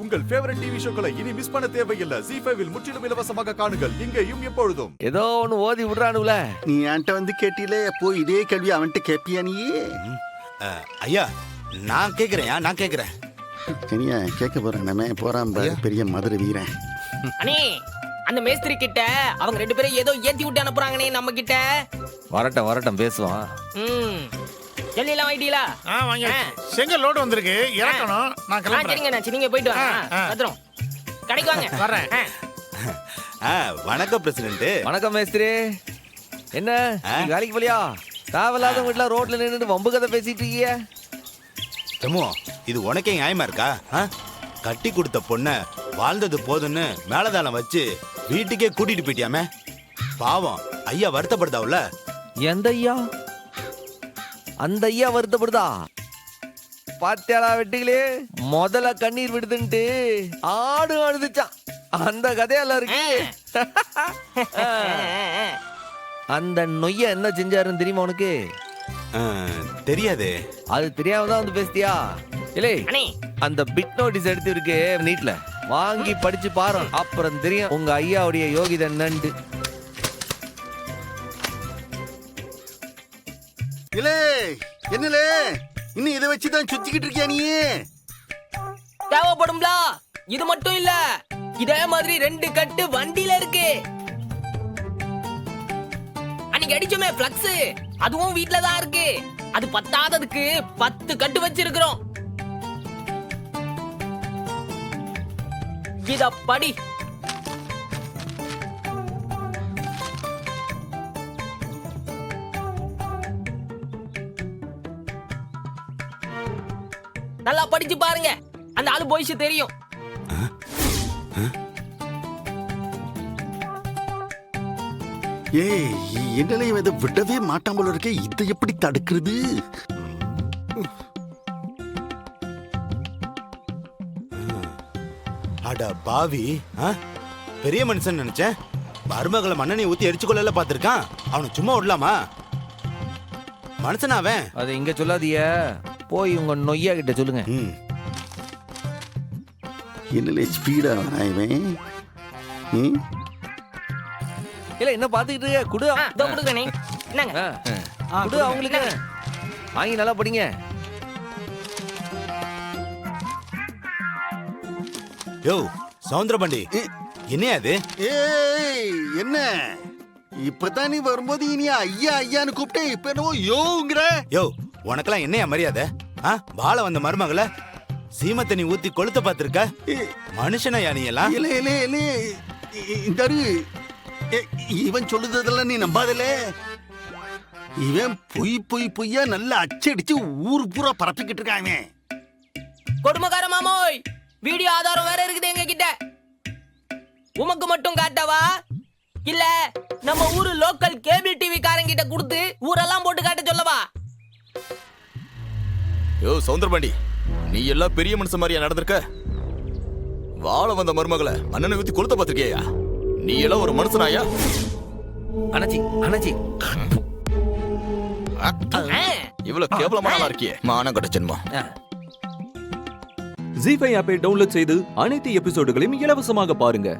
உங்கள் favourite TV ஷோக்களை இனி miss பண்ண தேவையில்லை. ZEE5 இல் முற்றிலும் இலவசமாக காணுங்கள். இங்கேயும் எப்பொழுதும். ஏதோ ஒன்னு ஓதி விடுறானுல. நீ என்கிட்ட வந்து கேட்டிலே, அப்போ இதே கேள்வி அவன்கிட்ட கேட்பியா நீ? ஐயா நான் கேக்குறேன். சரியா கேட்க போறேன். நம்ம போறான் பாரு பெரிய மதுரை வீரன். அண்ணே அந்த மேஸ்திரி கிட்ட அவங்க ரெண்டு பேரும் ஏதோ ஏத்தி விட்டு அனுப்புறாங்கனே நம்ம கிட்ட. வரட்டும் பேசுவான். ஜல்லிலாம் வைட்டீங்களா? வாங்க. செங்கல் லோடு வந்திருக்கு, இறக்கணும். நான் கிளம்புறேன். சரிங்க நான் நீங்க போயிட்டு வாங்க. பத்திரம். கடைக்கு வாங்க. வரேன். வணக்கம் பிரசிடென்ட். வணக்கம் மேஸ்திரி. என்ன நீ வேலைக்கு போலியா? தேவையில்லாத வீட்டுல ரோட்ல நின்னுட்டு வம்பு கதை பேசிட்டு இருக்கீங்க. ஜம்மு இது உனக்கே நியாயமா இருக்கா? கட்டி கொடுத்த பொண்ண வாழ்ந்தது போதுன்னு மேலதாளம் வச்சு வீட்டுக்கே கூட்டிட்டு போயிட்டியாமே. பாவம் ஐயா வருத்தப்படுதாவுல. எந்த ஐயா? அந்த ஐயா வருத்தப்படுதா? பாத்தியாளா வெட்டிகளே, முதல்ல கண்ணீர் விடுதுன்ட்டு ஆடு அழுதுச்சான். அந்த கதையெல்லாம் இருக்கு. அந்த நொய்ய என்ன செஞ்சாருன்னு தெரியுமா உனக்கு? தெரியாதே. அது தெரியாம தான் வந்து பேசிட்டியா? இல்லை அந்த பிட் நோட்டீஸ் எடுத்து இருக்கு நீட்ல, வாங்கி படிச்சு பாரு. அப்புறம் தெரியும் உங்க ஐயாவுடைய யோகிதை என்னன்னு. இல்லே என்னலே இன்னும் இதை வச்சுதான் சுத்திக்கிட்டு இருக்கியா நீ? தேவைப்படும்ல. இது மட்டும் இல்ல, இதே மாதிரி 2 கட்டு வண்டியில இருக்கு. அன்னைக்கு அடிச்சோமே பிளக்ஸ், அதுவும் வீட்ல தான் இருக்கு. அது பத்தாததுக்கு 10 கட்டு வச்சிருக்கிறோம். இத படி. நல்லா படிச்சு பாருங்க, அந்த ஆளு போயிச்சு தெரியும். ஏய் என்னலே இதை விடவே மாட்டான் போல இருக்க. இதை எப்படி தடுக்கிறது? அட பாவி, பெரிய மனுஷன் நினைச்சேன். மருமகளை மண்ணெண்ணெய் ஊத்தி எரிச்சு கொள்ள பாத்திருக்கான். அவனை சும்மா விடலாமா? மனுஷனாவன். அதை இங்க சொல்லாதிய, போய் உங்க நொய்யா கிட்ட சொல்லுங்க. என்னலே ஸ்பீடா வராயவன். இல்ல என்ன பாத்துக்கிட்டு இருக்க? குடு. இதோ கொடுக்கறேனே. என்னங்க? குடு அவங்களுக்கு. வாங்கி நல்லா படிங்க. யோ சவுந்தரபாண்டி, என்ன அது? ஏய் என்ன இப்பதான் நீ வரும்போது இனி ஐயா ஐயான்னு கூப்பிட்டே, இப்ப என்னவோ யோங்கிற. யோ உனக்கெல்லாம் என்னையா மரியாதை? வாழ வந்த மருமகளை சீம தண்ணி ஊத்தி கொளுத்த பாத்திருக்க. மனுஷனா நீ எல்லாம்? இல்ல இல்ல இல்ல இந்த இவன் சொல்லுதெல்லாம் நீ நம்பாதல. இவன் பொய்யா நல்லா அச்சடிச்சு ஊர் பூரா பரப்பிக்கிட்டு இருக்காங்க. கொடுமைக்கார மாமோய், வீடியோ ஆதாரம் வேற இருக்குது எங்க கிட்ட. உமக்கு மட்டும் காட்டவா இல்ல நம்ம ஊரு லோக்கல் கேபிள் டிவி காரங்கிட்ட கொடுத்து ஊரெல்லாம் போட்டு காட்ட சொல்லவா? யோ சவுந்தரபாண்டி, நீ எல்லாம் பெரிய மனுஷன் மாதிரியா நடந்திருக்க? வாழ வந்த மருமகளை அண்ணனை ஊத்தி கொளுத்த பாத்திருக்கியா? நீ எல்லாம் ஒரு மனுஷனாயா? அண்ணாச்சி இவ்வளவு கேவலமான இருக்கியே, மானம் கட்ட ஜென்மம். ZEE5 ஆப்பை டவுன்லோட் செய்து அனைத்து எபிசோடுகளையும் இலவசமாக பாருங்க.